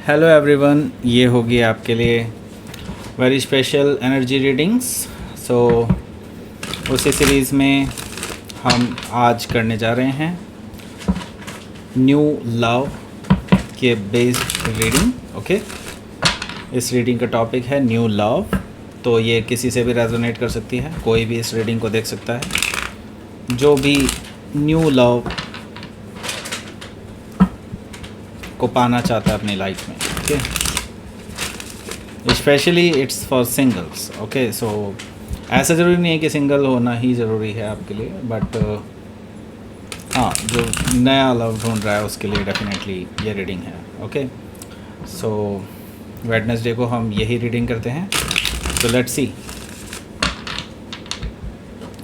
Hello everyone, ये होगी आपके लिए वेरी स्पेशल एनर्जी रीडिंग्स। सो उसी सीरीज़ में हम आज करने जा रहे हैं न्यू लव के बेस्ड रीडिंग। ओके, इस रीडिंग का टॉपिक है न्यू लव। तो ये किसी से भी रेजोनेट कर सकती है, कोई भी इस रीडिंग को देख सकता है जो भी न्यू लव को पाना चाहता है अपनी लाइफ में। Okay, specially it's for singles. Okay, so ऐसा ज़रूरी नहीं है कि सिंगल होना ही ज़रूरी है आपके लिए, बट हाँ, जो नया लव ढूंढ रहा है उसके लिए डेफिनेटली ये रीडिंग है। ओके, सो वेडनेसडे को हम यही रीडिंग करते हैं। तो लेट्स सी,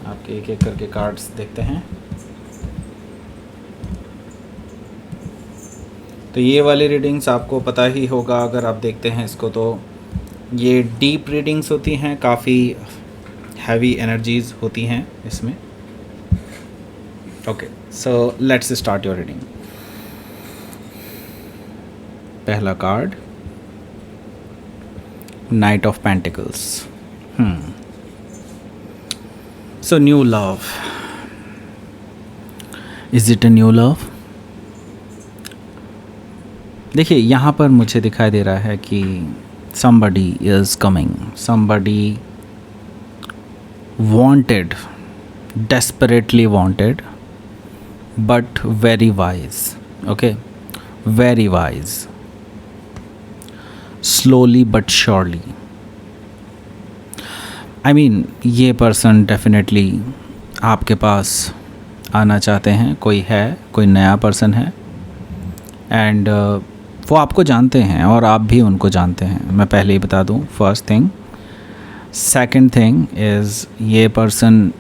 आपके एक एक करके कार्ड्स देखते हैं। तो ये वाली रीडिंग्स आपको पता ही होगा अगर आप देखते हैं इसको, तो ये डीप रीडिंग्स होती हैं, काफ़ी हैवी एनर्जीज होती हैं इसमें। Okay, so let's start your reading. पहला card, knight of pentacles. So new love, is it a new love? देखिए, यहाँ पर मुझे दिखाई दे रहा है कि somebody is coming, somebody wanted, desperately wanted, but very wise. Okay, very wise, slowly but surely. I mean, ये पर्सन डेफिनेटली आपके पास आना चाहते हैं। कोई है, कोई नया पर्सन है, एंड वो आपको जानते हैं और आप भी उनको जानते हैं। मैं पहले ही बता दूं, first thing. Second thing is, ये पर्सन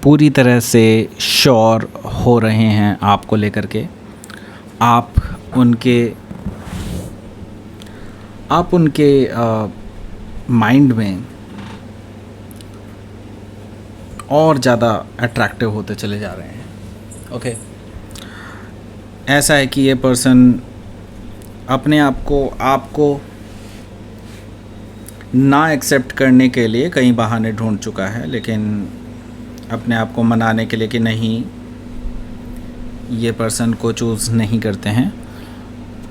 पूरी तरह से श्योर हो रहे हैं आपको लेकर के। आप उनके माइंड में और ज़्यादा अट्रैक्टिव होते चले जा रहे हैं। ओके, ऐसा है कि ये पर्सन अपने आप को आपको ना एक्सेप्ट करने के लिए कई बहाने ढूंढ चुका है, लेकिन अपने आप को मनाने के लिए कि नहीं, ये पर्सन को चूज़ नहीं करते हैं।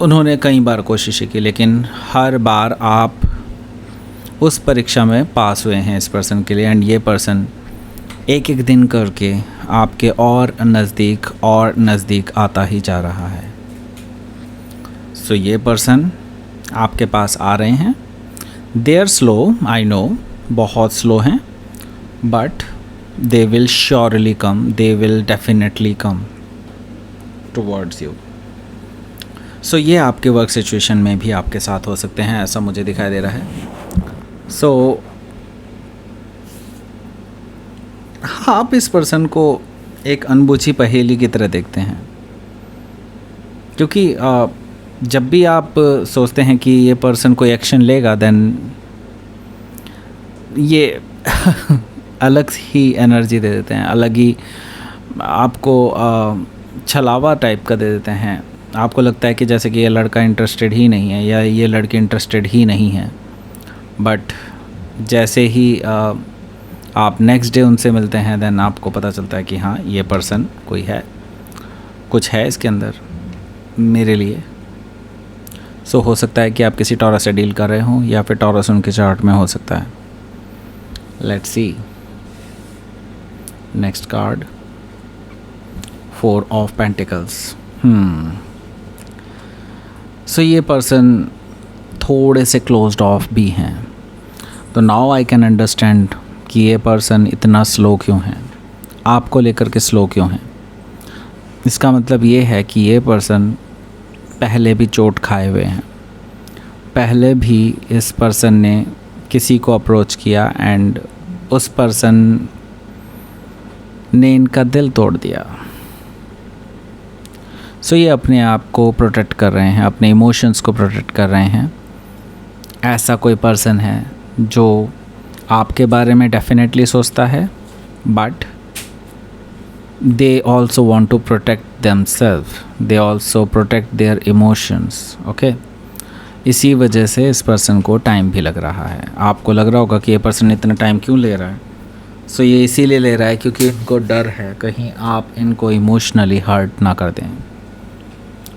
उन्होंने कई बार कोशिश की, लेकिन हर बार आप उस परीक्षा में पास हुए हैं इस पर्सन के लिए। एंड ये पर्सन एक एक दिन करके आपके और नज़दीक आता ही जा रहा है। सो ये पर्सन आपके पास आ रहे हैं। They are slow, I know, बहुत स्लो हैं, but they will surely come, they will definitely come towards you. So ये आपके वर्क सिचुएशन में भी आपके साथ हो सकते हैं, ऐसा मुझे दिखाई दे रहा है। सो आप इस पर्सन को एक अनबुझी पहेली की तरह देखते हैं, क्योंकि जब भी आप सोचते हैं कि ये पर्सन कोई एक्शन लेगा, देन ये अलग ही एनर्जी दे देते हैं, अलग ही आपको छलावा टाइप का दे देते हैं। आपको लगता है कि जैसे कि ये लड़का इंटरेस्टेड ही नहीं है या ये लड़की इंटरेस्टेड ही नहीं है, बट जैसे ही आप नेक्स्ट डे उनसे मिलते हैं, देन आपको पता चलता है कि हाँ, ये पर्सन कोई है, कुछ है इसके अंदर मेरे लिए। सो हो सकता है कि आप किसी टॉरस से डील कर रहे हों, या फिर टॉरस उनके चार्ट में हो सकता है। Let's see next card, 4 of pentacles. So ये पर्सन थोड़े से क्लोज्ड ऑफ भी हैं। तो नाउ आई कैन अंडरस्टैंड कि ये पर्सन इतना स्लो क्यों है, आपको लेकर के स्लो क्यों है। इसका मतलब ये है कि ये पर्सन पहले भी चोट खाए हुए हैं। पहले भी इस पर्सन ने किसी को अप्रोच किया एंड उस पर्सन ने इनका दिल तोड़ दिया। सो ये अपने आप को प्रोटेक्ट कर रहे हैं, अपने इमोशंस को प्रोटेक्ट कर रहे हैं। ऐसा कोई पर्सन है जो आपके बारे में डेफिनेटली सोचता है, but they also want to protect themselves, they also protect their emotions. Okay, इसी वजह से इस पर्सन को टाइम भी लग रहा है। आपको लग रहा होगा कि ये पर्सन इतना टाइम क्यों ले रहा है। सो ये इसीलिए ले रहा है क्योंकि इनको डर है कहीं आप इनको इमोशनली हर्ट ना कर दें।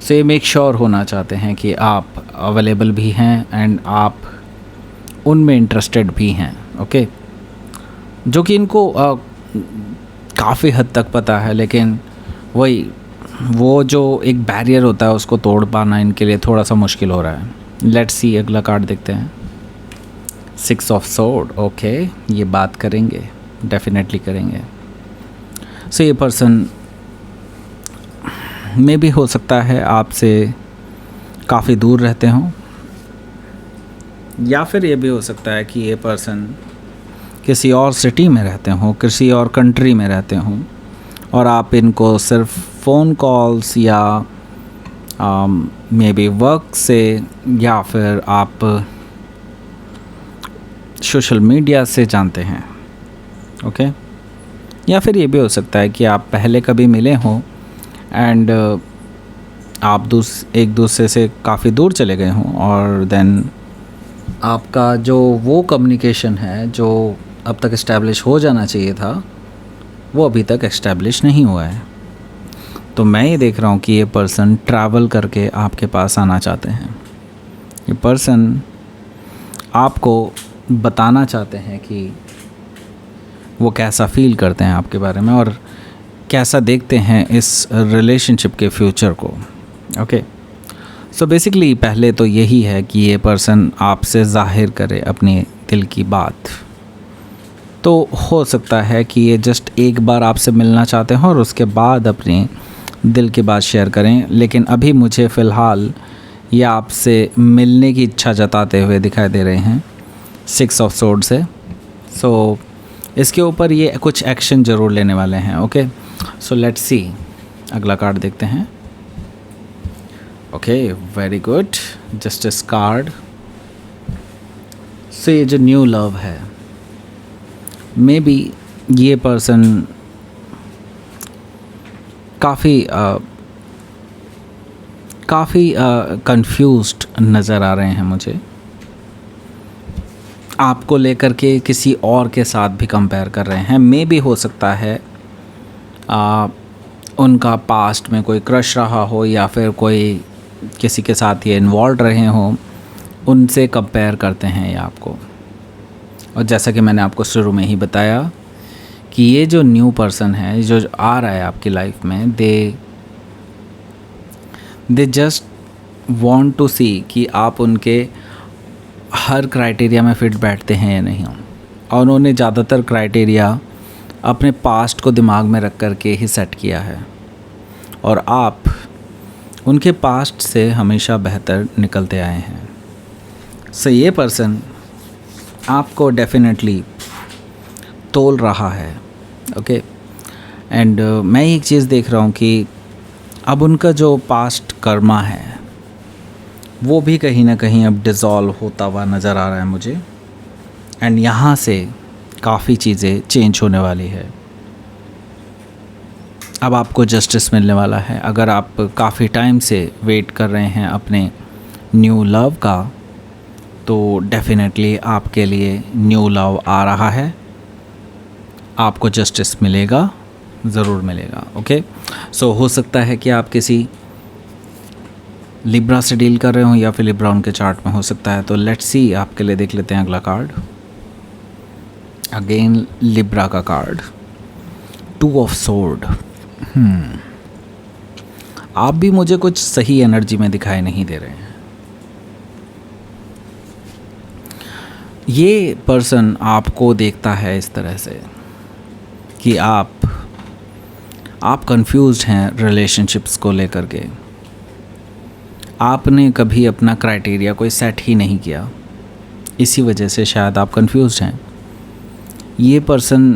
सो ये मेक श्योर होना चाहते हैं कि आप अवेलेबल भी हैं एंड आप उनमें इंटरेस्टेड भी हैं। ओके, जो कि इनको काफ़ी हद तक पता है, लेकिन वो जो एक बैरियर होता है उसको तोड़ पाना इनके लिए थोड़ा सा मुश्किल हो रहा है। लेट्स सी, अगला कार्ड देखते हैं। 6 ऑफ सोर्ड। ओके, ये बात करेंगे, डेफिनेटली करेंगे। सो ये पर्सन में भी हो सकता है आपसे काफ़ी दूर रहते हों, या फिर ये भी हो सकता है कि ये पर्सन किसी और सिटी में रहते हों, किसी और कंट्री में रहते हों, और आप इनको सिर्फ फ़ोन कॉल्स या मे बी वर्क से या फिर आप सोशल मीडिया से जानते हैं। ओके, या फिर ये भी हो सकता है कि आप पहले कभी मिले हों एंड आप एक दूसरे से काफ़ी दूर चले गए हों, और देन आपका जो वो कम्युनिकेशन है जो अब तक इस्टेब्लिश हो जाना चाहिए था, वो अभी तक इस्टेब्लिश नहीं हुआ है। तो मैं ये देख रहा हूँ कि ये पर्सन ट्रैवल करके आपके पास आना चाहते हैं। ये पर्सन आपको बताना चाहते हैं कि वो कैसा फ़ील करते हैं आपके बारे में और कैसा देखते हैं इस रिलेशनशिप के फ्यूचर को। ओके, सो बेसिकली पहले तो यही है कि ये पर्सन आपसे ज़ाहिर करे अपने दिल की बात। तो हो सकता है कि ये जस्ट एक बार आपसे मिलना चाहते हैं और उसके बाद अपने दिल की बात शेयर करें, लेकिन अभी मुझे फ़िलहाल ये आपसे मिलने की इच्छा जताते हुए दिखाई दे रहे हैं 6 ऑफ सोर्ड से। सो इसके ऊपर ये कुछ एक्शन ज़रूर लेने वाले हैं। ओके, सो लेट्स सी, अगला कार्ड देखते हैं। Okay, very good, justice card. So ये जो न्यू लव है, मे बी ये पर्सन काफ़ी कंफ्यूज्ड नज़र आ रहे हैं मुझे। आपको लेकर के किसी और के साथ भी कंपेयर कर रहे हैं। मे बी हो सकता है उनका पास्ट में कोई क्रश रहा हो या फिर कोई किसी के साथ ये इन्वॉल्व रहे हों, उनसे कंपेयर करते हैं ये आपको। और जैसा कि मैंने आपको शुरू में ही बताया कि ये जो न्यू पर्सन है जो आ रहा है आपकी लाइफ में, दे जस्ट वांट टू सी कि आप उनके हर क्राइटेरिया में फिट बैठते हैं या नहीं। और उन्होंने ज़्यादातर क्राइटेरिया अपने पास्ट को दिमाग में रख कर के ही सेट किया है, और आप उनके पास्ट से हमेशा बेहतर निकलते आए हैं। सो ये पर्सन आपको डेफिनेटली तोल रहा है। ओके, एंड मैं एक चीज़ देख रहा हूँ कि अब उनका जो पास्ट कर्मा है वो भी कहीं ना कहीं अब डिज़ोल्व होता हुआ नज़र आ रहा है मुझे, एंड यहाँ से काफ़ी चीज़ें चेंज होने वाली है। अब आपको जस्टिस मिलने वाला है। अगर आप काफ़ी टाइम से वेट कर रहे हैं अपने न्यू लव का, तो डेफिनेटली आपके लिए न्यू लव आ रहा है। आपको जस्टिस मिलेगा, ज़रूर मिलेगा। ओके, सो हो सकता है कि आप किसी लिब्रा से डील कर रहे हो या फिर लिब्रा उनके चार्ट में हो सकता है। तो लेट्स सी, आपके लिए देख लेते हैं अगला कार्ड। अगेन लिब्रा का कार्ड, 2 ऑफ सोर्ड। आप भी मुझे कुछ सही एनर्जी में दिखाई नहीं दे रहे हैं। ये पर्सन आपको देखता है इस तरह से कि आप कंफ्यूज्ड हैं रिलेशनशिप्स को लेकर के। आपने कभी अपना क्राइटेरिया कोई सेट ही नहीं किया, इसी वजह से शायद आप कंफ्यूज्ड हैं। ये पर्सन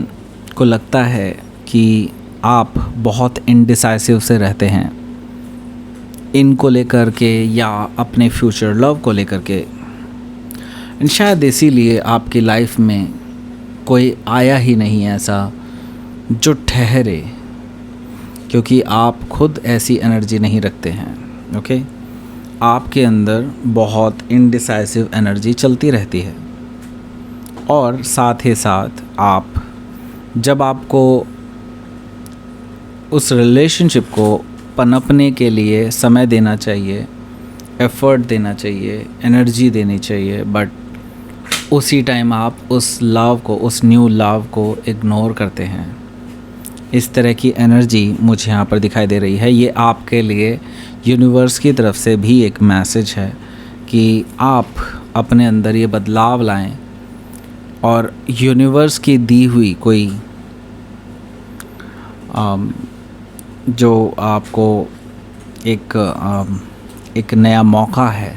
को लगता है कि आप बहुत इनडिसाइसिव से रहते हैं इनको लेकर के या अपने फ्यूचर लव को लेकर के, एंड शायद इसीलिए आपकी लाइफ में कोई आया ही नहीं ऐसा जो ठहरे, क्योंकि आप खुद ऐसी एनर्जी नहीं रखते हैं। ओके, आपके अंदर बहुत इनडिसाइसिव एनर्जी चलती रहती है, और साथ ही साथ आप जब आपको उस रिलेशनशिप को पनपने के लिए समय देना चाहिए, एफ़र्ट देना चाहिए, एनर्जी देनी चाहिए, बट उसी टाइम आप उस लव को, उस न्यू लव को इग्नोर करते हैं। इस तरह की एनर्जी मुझे यहाँ पर दिखाई दे रही है। ये आपके लिए यूनिवर्स की तरफ से भी एक मैसेज है कि आप अपने अंदर ये बदलाव लाएं, और यूनिवर्स की दी हुई कोई जो आपको एक नया मौका है,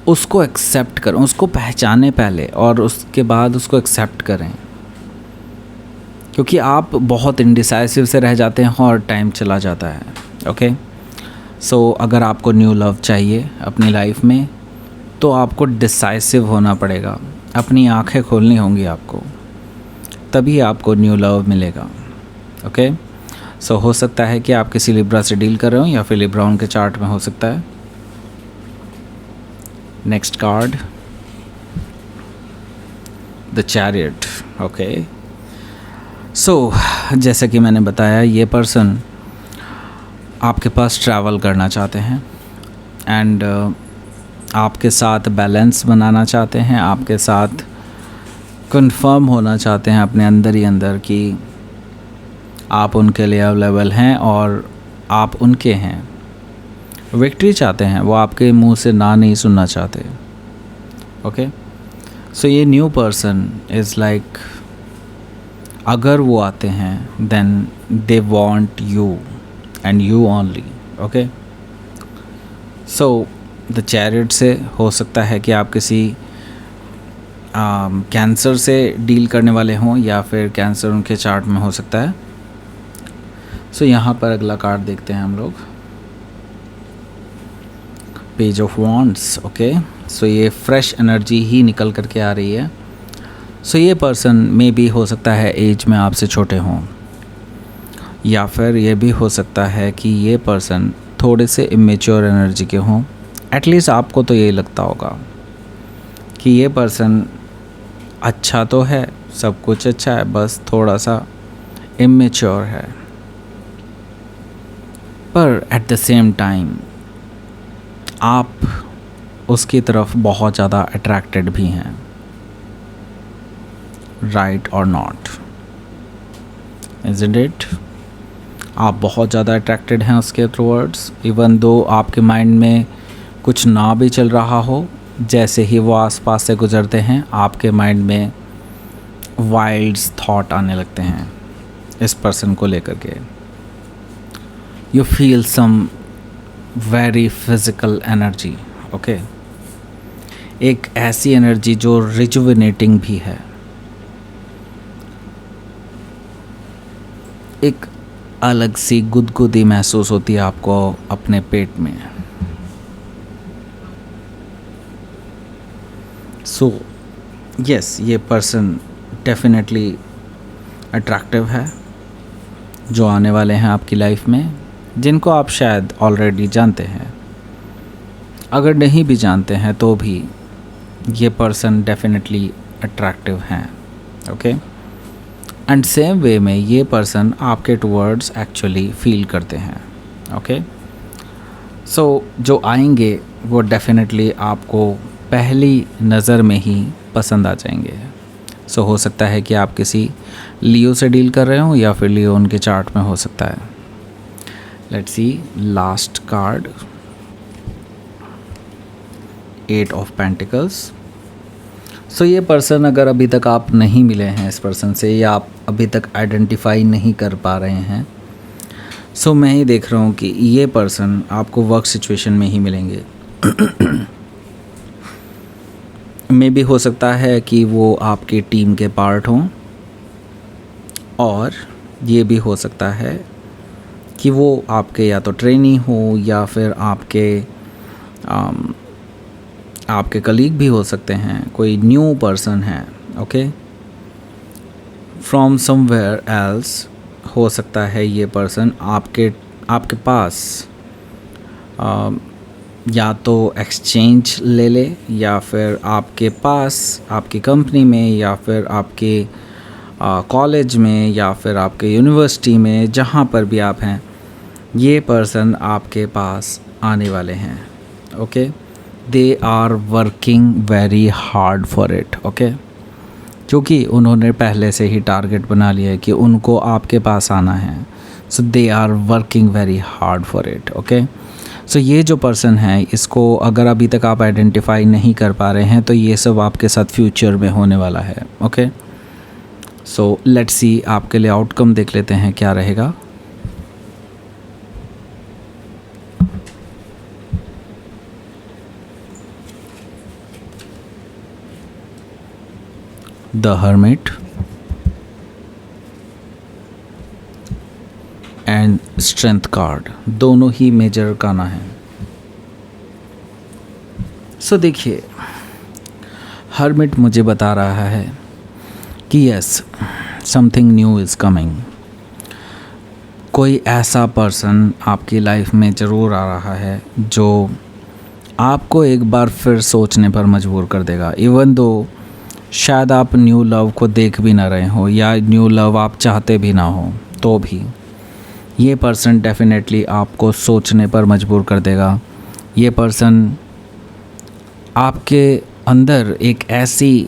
उसको एक्सेप्ट करें, उसको पहचानें पहले, और उसके बाद उसको एक्सेप्ट करें, क्योंकि आप बहुत इंडिसाइसिव से रह जाते हैं और टाइम चला जाता है। ओके, सो अगर आपको न्यू लव चाहिए अपनी लाइफ में, तो आपको डिसाइसिव होना पड़ेगा, अपनी आंखें खोलनी होंगी आपको, तभी आपको न्यू लव मिलेगा। ओके, सो हो सकता है कि आप किसी लिब्रा से डील कर रहे हो, या फिर लिब्रा उनके चार्ट में हो सकता है। Next card, the chariot. Okay, so जैसा कि मैंने बताया, ये पर्सन आपके पास ट्रैवल करना चाहते हैं, एंड आपके साथ बैलेंस बनाना चाहते हैं, आपके साथ कंफर्म होना चाहते हैं अपने अंदर ही अंदर कि आप उनके लिए अवेलेबल हैं और आप उनके हैं। विक्ट्री चाहते हैं, वो आपके मुंह से ना नहीं सुनना चाहते। ओके, सो ये न्यू पर्सन इज़ लाइक, अगर वो आते हैं then they want you and you only. Okay, so the chariot से हो सकता है कि आप किसी कैंसर से डील करने वाले हों, या फिर कैंसर उनके चार्ट में हो सकता है। सो यहाँ पर अगला कार्ड देखते हैं हम लोग, page of wands. Okay, so ये फ्रेश एनर्जी ही निकल करके आ रही है। सो ये पर्सन में भी हो सकता है एज में आपसे छोटे हों, या फिर ये भी हो सकता है कि ये पर्सन थोड़े से इमेच्योर एनर्जी के हों। एटलीस्ट आपको तो यही लगता होगा कि ये पर्सन अच्छा तो है, सब कुछ अच्छा है, बस थोड़ा सा इमेच्योर है, पर एट द सेम टाइम आप उसकी तरफ बहुत ज़्यादा अट्रैक्टेड भी हैं। राइट और नॉट, इज़न्ट इट? आप बहुत ज़्यादा अट्रैक्टेड हैं उसके टुवर्ड्स, इवन दो आपके माइंड में कुछ ना भी चल रहा हो, जैसे ही वो आसपास से गुजरते हैं आपके माइंड में वाइल्ड्स थॉट आने लगते हैं इस पर्सन को लेकर के। You feel some very physical energy. Okay, एक ऐसी एनर्जी जो रिजुविनेटिंग भी है, एक अलग सी गुदगुदी महसूस होती है आपको अपने पेट में। सो यस, ये पर्सन डेफिनेटली अट्रैक्टिव है, जो आने वाले हैं आपकी लाइफ में, जिनको आप शायद ऑलरेडी जानते हैं। अगर नहीं भी जानते हैं तो भी ये पर्सन डेफिनेटली अट्रैक्टिव हैं। ओके, एंड सेम वे में ये पर्सन आपके टुवर्ड्स एक्चुअली फील करते हैं। ओके, सो जो आएंगे वो डेफिनेटली आपको पहली नज़र में ही पसंद आ जाएंगे। सो हो सकता है कि आप किसी लियो से डील कर रहे हो, या फिर लियो उनके चार्ट में हो सकता है। Let's see last card, 8 of pentacles. So ये पर्सन, अगर अभी तक आप नहीं मिले हैं इस पर्सन से, या आप अभी तक आइडेंटिफाई नहीं कर पा रहे हैं, सो मैं ही देख रहा हूँ कि ये पर्सन आपको वर्क सिचुएशन में ही मिलेंगे। मे भी हो सकता है कि वो आपकी टीम के पार्ट हों, और ये भी हो सकता है कि वो आपके या तो ट्रेनी हो, या फिर आपके कलीग भी हो सकते हैं, कोई न्यू पर्सन है। ओके, फ्रॉम समवेयर एल्स हो सकता है ये पर्सन आपके पास या तो एक्सचेंज ले ले, या फिर आपके पास आपकी कंपनी में, या फिर आपके कॉलेज में, या फिर आपके यूनिवर्सिटी में, जहाँ पर भी आप हैं, ये पर्सन आपके पास आने वाले हैं। Okay, they are working very hard for it. Okay, क्योंकि उन्होंने पहले से ही टारगेट बना लिया है कि उनको आपके पास आना है। So they are working very hard for it. Okay, so ये जो पर्सन है, इसको अगर अभी तक आप आइडेंटिफाई नहीं कर पा रहे हैं तो ये सब आपके साथ फ्यूचर में होने वाला है। ओके, सो लेट्स सी, आपके लिए आउटकम देख लेते हैं क्या रहेगा। The hermit and strength card, दोनों ही मेजर अरकाना है। सो देखिए, हर्मिट मुझे बता रहा है कि yes, something new is coming. कोई ऐसा पर्सन आपकी लाइफ में ज़रूर आ रहा है जो आपको एक बार फिर सोचने पर मजबूर कर देगा। इवन दो शायद आप न्यू लव को देख भी ना रहे हो, या न्यू लव आप चाहते भी ना हो, तो भी ये पर्सन डेफिनेटली आपको सोचने पर मजबूर कर देगा। ये पर्सन आपके अंदर एक ऐसी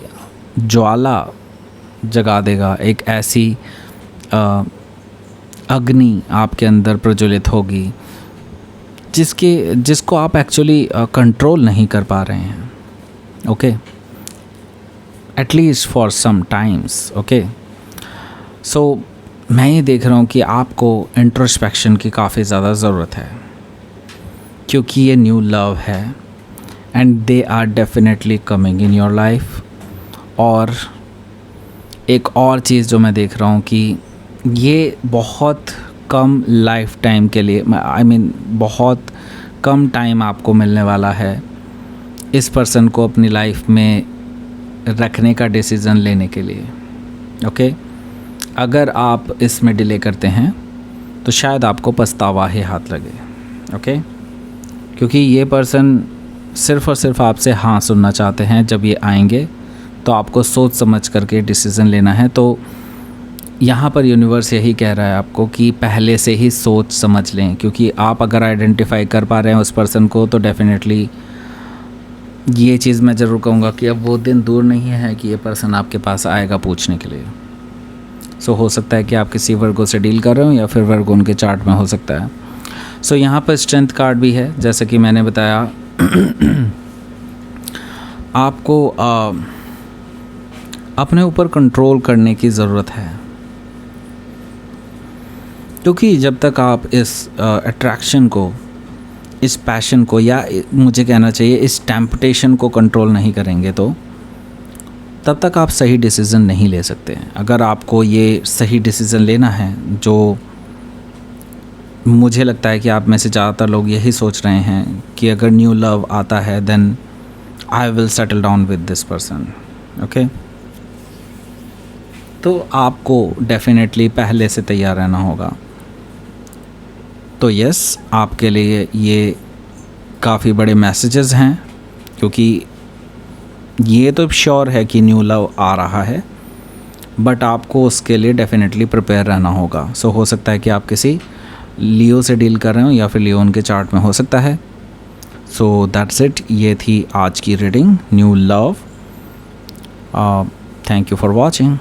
ज्वाला जगा देगा, एक ऐसी अग्नि आपके अंदर प्रज्वलित होगी जिसको आप एक्चुअली कंट्रोल नहीं कर पा रहे हैं। Okay, at least for some times. Okay, so मैं ये देख रहा हूँ कि आपको इंट्रोस्पेक्शन की काफ़ी ज़्यादा ज़रूरत है, क्योंकि ये न्यू लव है and they are definitely coming in your life. और एक और चीज़ जो मैं देख रहा हूँ कि ये बहुत कम लाइफ टाइम के लिए, बहुत कम टाइम आपको मिलने वाला है इस पर्सन को अपनी लाइफ में रखने का डिसीज़न लेने के लिए। ओके, अगर आप इसमें डिले करते हैं तो शायद आपको पछतावा ही हाथ लगे। ओके, क्योंकि ये पर्सन सिर्फ़ और सिर्फ आपसे हाँ सुनना चाहते हैं। जब ये आएंगे तो आपको सोच समझ करके डिसीज़न लेना है। तो यहाँ पर यूनिवर्स यही कह रहा है आपको कि पहले से ही सोच समझ लें, क्योंकि आप अगर आइडेंटिफाई कर पा रहे हैं उस पर्सन को तो डेफिनेटली ये चीज़ मैं ज़रूर कहूँगा कि अब वो दिन दूर नहीं है कि ये पर्सन आपके पास आएगा पूछने के लिए। सो हो सकता है कि आप किसी वर्गो से डील कर रहे हो, या फिर वर्गो उनके चार्ट में हो सकता है। सो यहाँ पर स्ट्रेंथ कार्ड भी है, जैसे कि मैंने बताया। आपको अपने ऊपर कंट्रोल करने की ज़रूरत है, क्योंकि जब तक आप इस अट्रैक्शन को, इस पैशन को, या मुझे कहना चाहिए इस टेम्पटेशन को कंट्रोल नहीं करेंगे तो तब तक आप सही डिसीज़न नहीं ले सकते हैं। अगर आपको ये सही डिसीज़न लेना है, जो मुझे लगता है कि आप में से ज़्यादातर लोग यही सोच रहे हैं कि अगर न्यू लव आता है then I will settle down with this person. Okay, तो आपको डेफिनेटली पहले से तैयार रहना होगा। तो यस, आपके लिए ये काफ़ी बड़े मैसेजेस हैं, क्योंकि ये तो श्योर है कि न्यू लव आ रहा है, बट आपको उसके लिए डेफिनेटली प्रिपेयर रहना होगा। सो हो सकता है कि आप किसी लियो से डील कर रहे हो, या फिर लियो उनके चार्ट में हो सकता है। सो दैट्स इट, ये थी आज की reading new love. Thank you for watching.